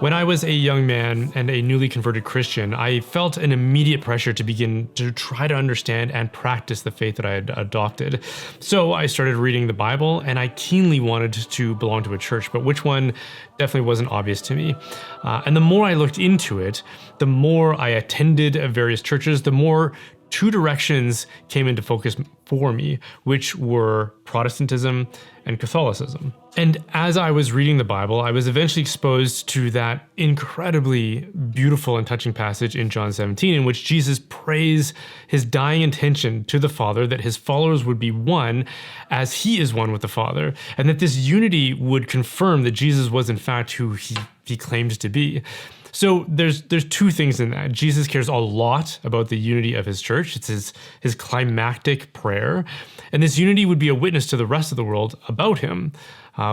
When I was a young man and a newly converted Christian, I felt an immediate pressure to begin to try to understand and practice the faith that I had adopted. So I started reading the Bible, and I keenly wanted to belong to a church, but which one definitely wasn't obvious to me. And the more I looked into it, the more I attended various churches, the more two directions came into focus for me, which were Protestantism and Catholicism. And as I was reading the Bible, I was eventually exposed to that incredibly beautiful and touching passage in John 17, in which Jesus prays his dying intention to the Father that his followers would be one as he is one with the Father, and that this unity would confirm that Jesus was in fact who he claimed to be. So there's two things in that. Jesus cares a lot about the unity of his church. It's his climactic prayer. And this unity would be a witness to the rest of the world about him,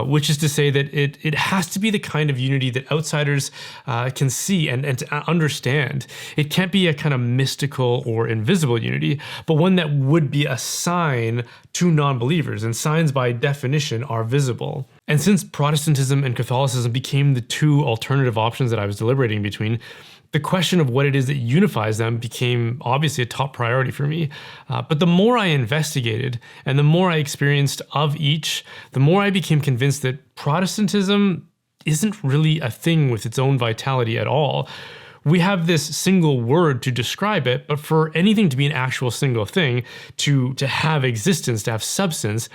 which is to say that it has to be the kind of unity that outsiders can see and to understand. It can't be a kind of mystical or invisible unity, but one that would be a sign to non-believers, and signs by definition are visible. And since Protestantism and Catholicism became the two alternative options that I was deliberating between, the question of what it is that unifies them became obviously a top priority for me. But the more I investigated and the more I experienced of each, the more I became convinced that Protestantism isn't really a thing with its own vitality at all. We have this single word to describe it, but for anything to be an actual single thing, to have existence, to have substance,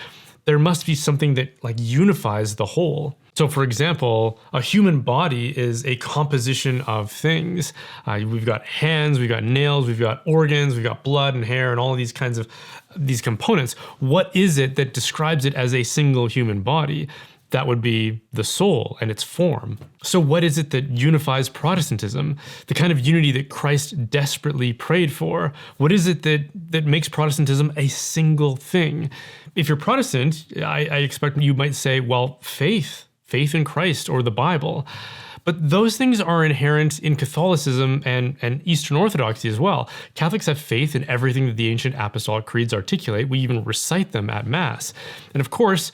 there must be something that unifies the whole. So for example, a human body is a composition of things. We've got hands, we've got nails, we've got organs, we've got blood and hair and all of these kinds of these components. What is it that describes it as a single human body? That would be the soul and its form. So what is it that unifies Protestantism? The kind of unity that Christ desperately prayed for? What is it that makes Protestantism a single thing? If you're Protestant, I expect you might say, well, faith in Christ or the Bible. But those things are inherent in Catholicism and Eastern Orthodoxy as well. Catholics have faith in everything that the ancient apostolic creeds articulate. We even recite them at Mass. And of course,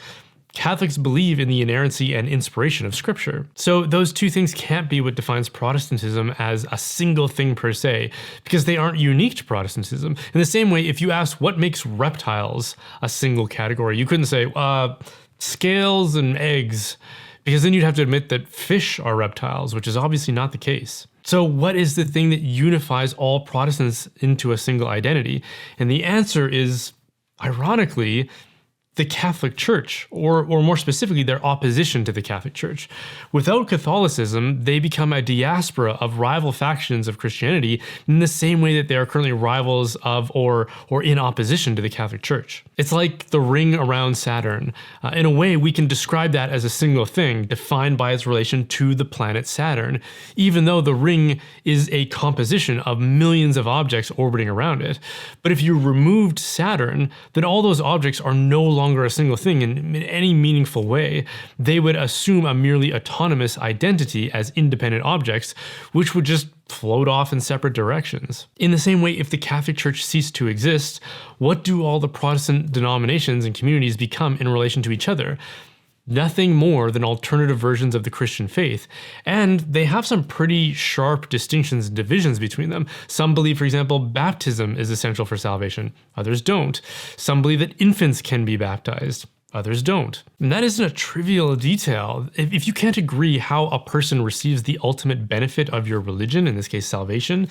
Catholics believe in the inerrancy and inspiration of Scripture. So those two things can't be what defines Protestantism as a single thing per se, because they aren't unique to Protestantism. In the same way, if you ask what makes reptiles a single category, you couldn't say, scales and eggs, because then you'd have to admit that fish are reptiles, which is obviously not the case. So what is the thing that unifies all Protestants into a single identity? And the answer is, ironically, the Catholic Church, or more specifically, their opposition to the Catholic Church. Without Catholicism, they become a diaspora of rival factions of Christianity in the same way that they are currently rivals of or in opposition to the Catholic Church. It's like the ring around Saturn. In a way, we can describe that as a single thing, defined by its relation to the planet Saturn, even though the ring is a composition of millions of objects orbiting around it. But if you removed Saturn, then all those objects are no longer a single thing in any meaningful way. They would assume a merely autonomous identity as independent objects, which would just float off in separate directions. In the same way, if the Catholic Church ceased to exist, what do all the Protestant denominations and communities become in relation to each other? Nothing more than alternative versions of the Christian faith. And they have some pretty sharp distinctions and divisions between them. Some believe, for example, baptism is essential for salvation. Others don't. Some believe that infants can be baptized. Others don't. And that isn't a trivial detail. If you can't agree how a person receives the ultimate benefit of your religion, in this case salvation,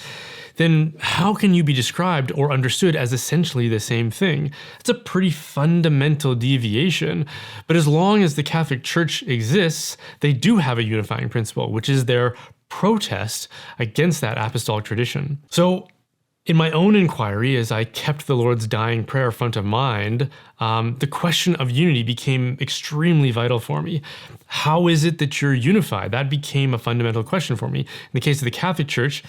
then how can you be described or understood as essentially the same thing? It's a pretty fundamental deviation. But as long as the Catholic Church exists, they do have a unifying principle, which is their protest against that apostolic tradition. So in my own inquiry, as I kept the Lord's dying prayer front of mind, the question of unity became extremely vital for me. How is it that you're unified? That became a fundamental question for me. In the case of the Catholic Church,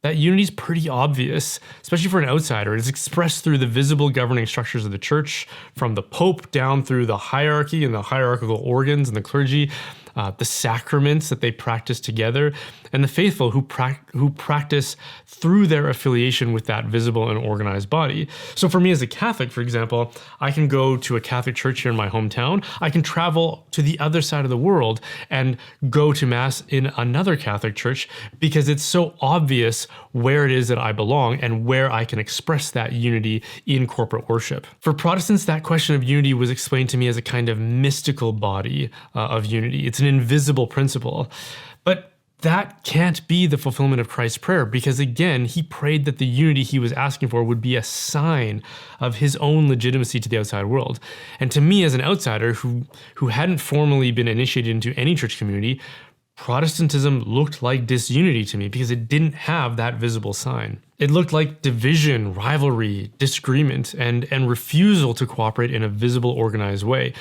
that unity is pretty obvious, especially for an outsider. It's expressed through the visible governing structures of the church, from the Pope down through the hierarchy and the hierarchical organs and the clergy. the sacraments that they practice together, and the faithful who practice through their affiliation with that visible and organized body. So for me as a Catholic, for example, I can go to a Catholic church here in my hometown. I can travel to the other side of the world and go to Mass in another Catholic church because it's so obvious where it is that I belong and where I can express that unity in corporate worship. For Protestants, that question of unity was explained to me as a kind of mystical body of unity. It's an invisible principle. But that can't be the fulfillment of Christ's prayer because, again, he prayed that the unity he was asking for would be a sign of his own legitimacy to the outside world. And to me, as an outsider who hadn't formally been initiated into any church community, Protestantism looked like disunity to me because it didn't have that visible sign. It looked like division, rivalry, disagreement, and refusal to cooperate in a visible, organized way.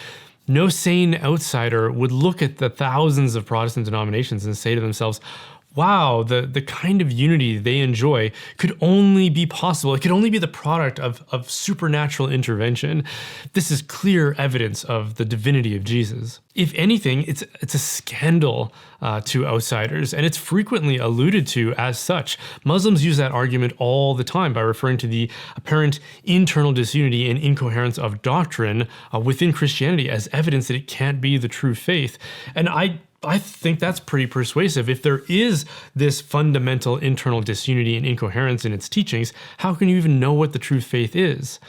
No sane outsider would look at the thousands of Protestant denominations and say to themselves, wow, the kind of unity they enjoy could only be possible. It could only be the product of supernatural intervention. This is clear evidence of the divinity of Jesus. If anything, it's a scandal to outsiders, and it's frequently alluded to as such. Muslims use that argument all the time by referring to the apparent internal disunity and incoherence of doctrine within Christianity as evidence that it can't be the true faith. And I think that's pretty persuasive. If there is this fundamental internal disunity and incoherence in its teachings, how can you even know what the true faith is?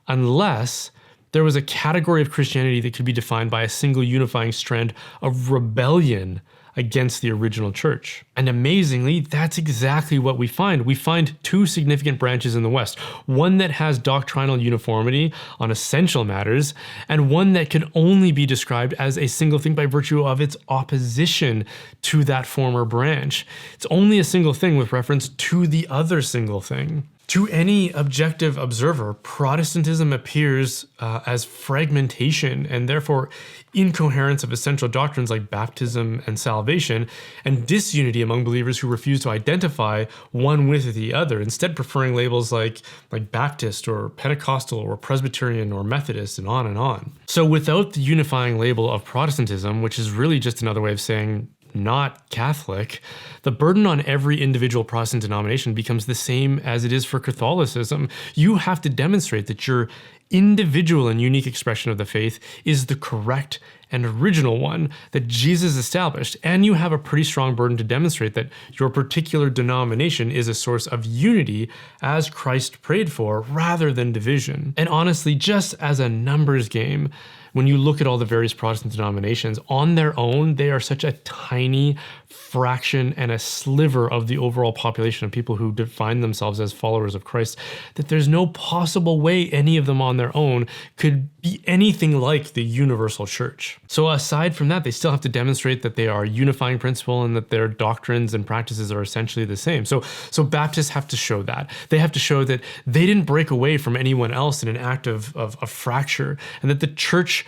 Unless there was a category of Christianity that could be defined by a single unifying strand of rebellion against the original church. And amazingly, that's exactly what we find. We find two significant branches in the West, one that has doctrinal uniformity on essential matters, and one that can only be described as a single thing by virtue of its opposition to that former branch. It's only a single thing with reference to the other single thing. To any objective observer, Protestantism appears as fragmentation and therefore incoherence of essential doctrines like baptism and salvation, and disunity among believers who refuse to identify one with the other, instead preferring labels like Baptist or Pentecostal or Presbyterian or Methodist and on and on. So without the unifying label of Protestantism, which is really just another way of saying not Catholic, the burden on every individual Protestant denomination becomes the same as it is for Catholicism. You have to demonstrate that your individual and unique expression of the faith is the correct and original one that Jesus established, and you have a pretty strong burden to demonstrate that your particular denomination is a source of unity as Christ prayed for, rather than division. And honestly, just as a numbers game, when you look at all the various Protestant denominations, on their own, they are such a tiny fraction and a sliver of the overall population of people who define themselves as followers of Christ, that there's no possible way any of them on their own could be anything like the universal church. So aside from that, they still have to demonstrate that they are a unifying principle and that their doctrines and practices are essentially the same. So Baptists have to show that. They have to show that they didn't break away from anyone else in an act of fracture, and that the church,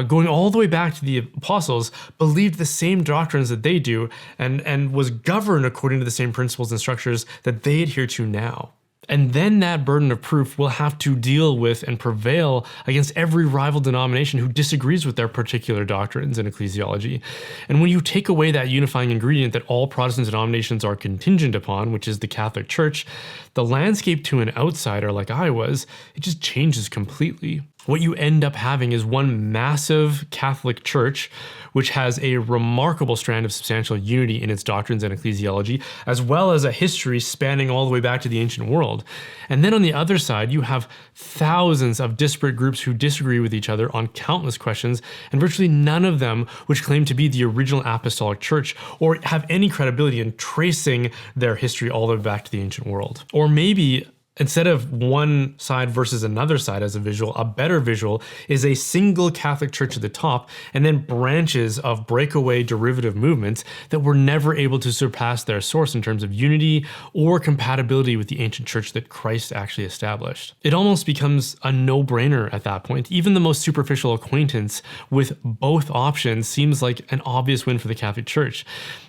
going all the way back to the apostles, believed the same doctrines that they do and was governed according to the same principles and structures that they adhere to now. And then that burden of proof will have to deal with and prevail against every rival denomination who disagrees with their particular doctrines and ecclesiology. And when you take away that unifying ingredient that all Protestant denominations are contingent upon, which is the Catholic Church, the landscape to an outsider like I was, it just changes completely. What you end up having is one massive Catholic Church, which has a remarkable strand of substantial unity in its doctrines and ecclesiology, as well as a history spanning all the way back to the ancient world. And then on the other side, you have thousands of disparate groups who disagree with each other on countless questions, and virtually none of them which claim to be the original apostolic church or have any credibility in tracing their history all the way back to the ancient world. Or maybe instead of one side versus another side as a visual, a better visual is a single Catholic Church at the top, and then branches of breakaway derivative movements that were never able to surpass their source in terms of unity or compatibility with the ancient church that Christ actually established. It almost becomes a no-brainer at that point. Even the most superficial acquaintance with both options seems like an obvious win for the Catholic Church.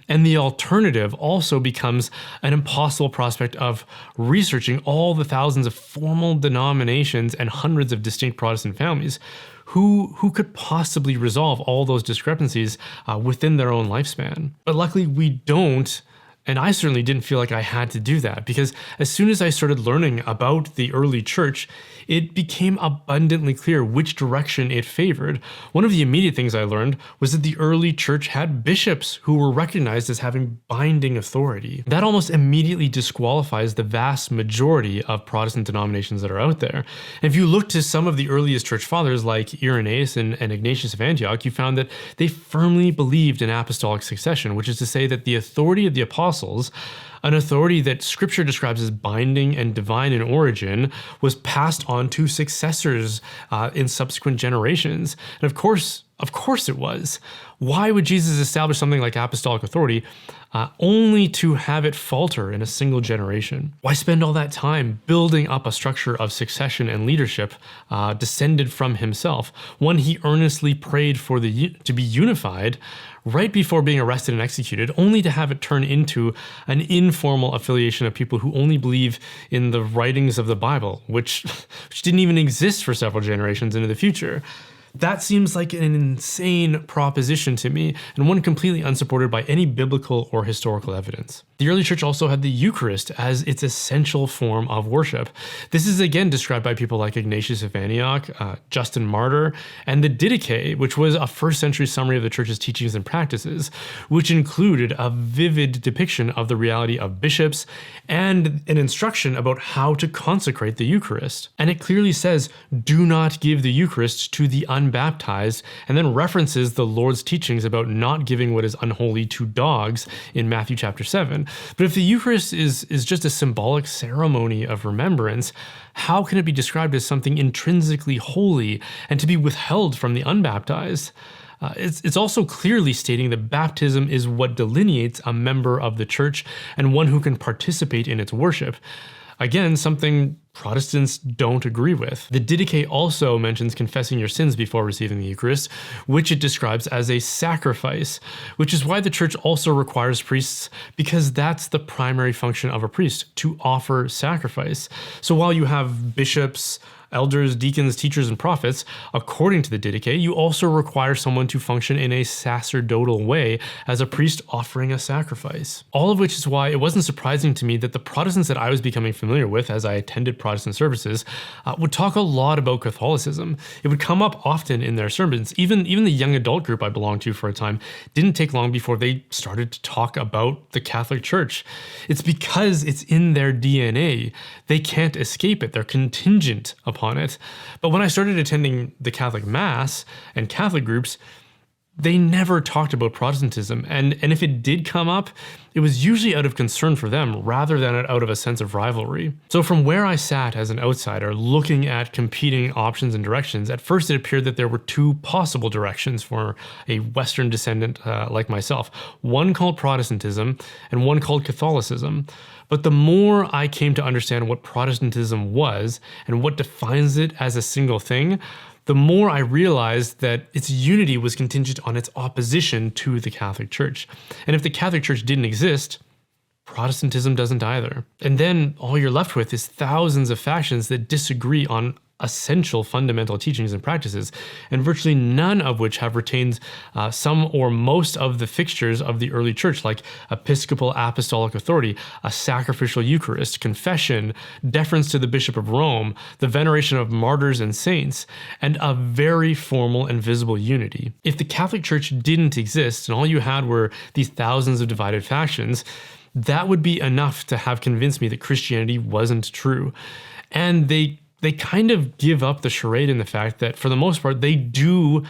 And the alternative also becomes an impossible prospect of researching all the the thousands of formal denominations and hundreds of distinct Protestant families, who could possibly resolve all those discrepancies within their own lifespan? But luckily we don't. And I certainly didn't feel like I had to do that, because as soon as I started learning about the early church, it became abundantly clear which direction it favored. One of the immediate things I learned was that the early church had bishops who were recognized as having binding authority. That almost immediately disqualifies the vast majority of Protestant denominations that are out there. And if you look to some of the earliest church fathers like Irenaeus and Ignatius of Antioch, you found that they firmly believed in apostolic succession, which is to say that the authority of the apostles, an authority that scripture describes as binding and divine in origin, was passed on to successors in subsequent generations. And of course it was. Why would Jesus establish something like apostolic authority only to have it falter in a single generation? Why spend all that time building up a structure of succession and leadership descended from himself, one he earnestly prayed for to be unified right before being arrested and executed, only to have it turn into an informal affiliation of people who only believe in the writings of the Bible, which didn't even exist for several generations into the future? That seems like an insane proposition to me, and one completely unsupported by any biblical or historical evidence. The early church also had the Eucharist as its essential form of worship. This is again described by people like Ignatius of Antioch, Justin Martyr, and the Didache, which was a first century summary of the church's teachings and practices, which included a vivid depiction of the reality of bishops and an instruction about how to consecrate the Eucharist. And it clearly says, do not give the Eucharist to the unbaptized, and then references the Lord's teachings about not giving what is unholy to dogs in Matthew chapter 7. But if the Eucharist is just a symbolic ceremony of remembrance, how can it be described as something intrinsically holy and to be withheld from the unbaptized? It's also clearly stating that baptism is what delineates a member of the church and one who can participate in its worship. Again, something Protestants don't agree with. The Didache also mentions confessing your sins before receiving the Eucharist, which it describes as a sacrifice, which is why the church also requires priests, because that's the primary function of a priest, to offer sacrifice. So while you have bishops, elders, deacons, teachers, and prophets, according to the Didache, you also require someone to function in a sacerdotal way as a priest offering a sacrifice. All of which is why it wasn't surprising to me that the Protestants that I was becoming familiar with as I attended Protestant services would talk a lot about Catholicism. It would come up often in their sermons. Even the young adult group I belonged to for a time didn't take long before they started to talk about the Catholic Church. It's because it's in their DNA. They can't escape it. They're contingent upon it. But when I started attending the Catholic Mass and Catholic groups, they never talked about Protestantism, and if it did come up, it was usually out of concern for them rather than out of a sense of rivalry. So from where I sat as an outsider looking at competing options and directions, at first it appeared that there were two possible directions for a Western descendant like myself, one called Protestantism and one called Catholicism. But the more I came to understand what Protestantism was and what defines it as a single thing, the more I realized that its unity was contingent on its opposition to the Catholic Church. And if the Catholic Church didn't exist, Protestantism doesn't either. And then all you're left with is thousands of factions that disagree on essential fundamental teachings and practices, and virtually none of which have retained some or most of the fixtures of the early church, like episcopal apostolic authority, a sacrificial Eucharist, confession, deference to the Bishop of Rome, the veneration of martyrs and saints, and a very formal and visible unity. If the Catholic Church didn't exist and all you had were these thousands of divided factions, that would be enough to have convinced me that Christianity wasn't true. And they kind of give up the charade in the fact that, for the most part, they do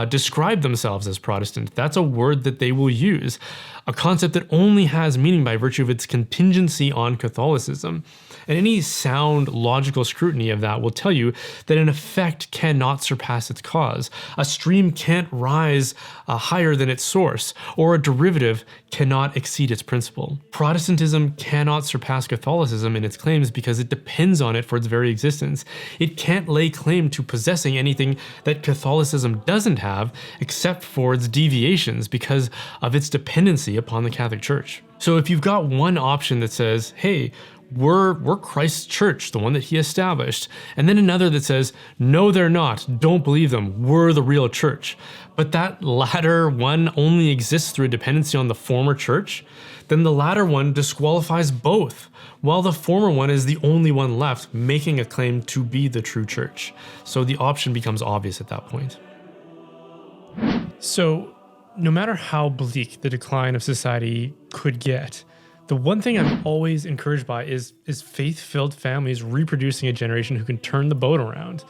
describe themselves as Protestant. That's a word that they will use, a concept that only has meaning by virtue of its contingency on Catholicism. And any sound, logical scrutiny of that will tell you that an effect cannot surpass its cause. A stream can't rise higher than its source, or a derivative cannot exceed its principle. Protestantism cannot surpass Catholicism in its claims because it depends on it for its very existence. It can't lay claim to possessing anything that Catholicism doesn't have, except for its deviations because of its dependency upon the Catholic Church. So if you've got one option that says, hey, we're Christ's church, the one that he established. And then another that says, no, they're not. Don't believe them. We're the real church. But that latter one only exists through a dependency on the former church. Then the latter one disqualifies both, while the former one is the only one left making a claim to be the true church. So the option becomes obvious at that point. So no matter how bleak the decline of society could get, the one thing I'm always encouraged by is faith-filled families reproducing a generation who can turn the boat around.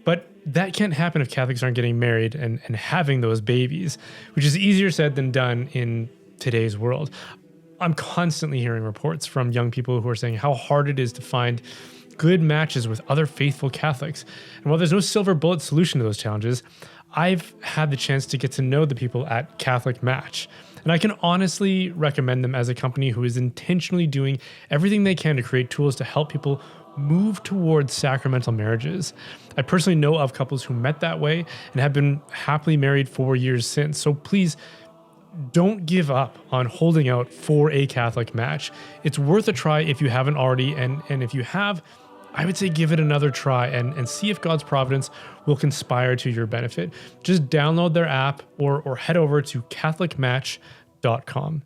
But that can't happen if Catholics aren't getting married and having those babies, which is easier said than done in today's world. I'm constantly hearing reports from young people who are saying how hard it is to find good matches with other faithful Catholics. And while there's no silver bullet solution to those challenges, I've had the chance to get to know the people at Catholic Match. And I can honestly recommend them as a company who is intentionally doing everything they can to create tools to help people move towards sacramental marriages. I personally know of couples who met that way and have been happily married for years since. So please don't give up on holding out for a Catholic Match. It's worth a try if you haven't already. And if you have, I would say give it another try and see if God's providence will conspire to your benefit. Just download their app or head over to catholicmatch.com.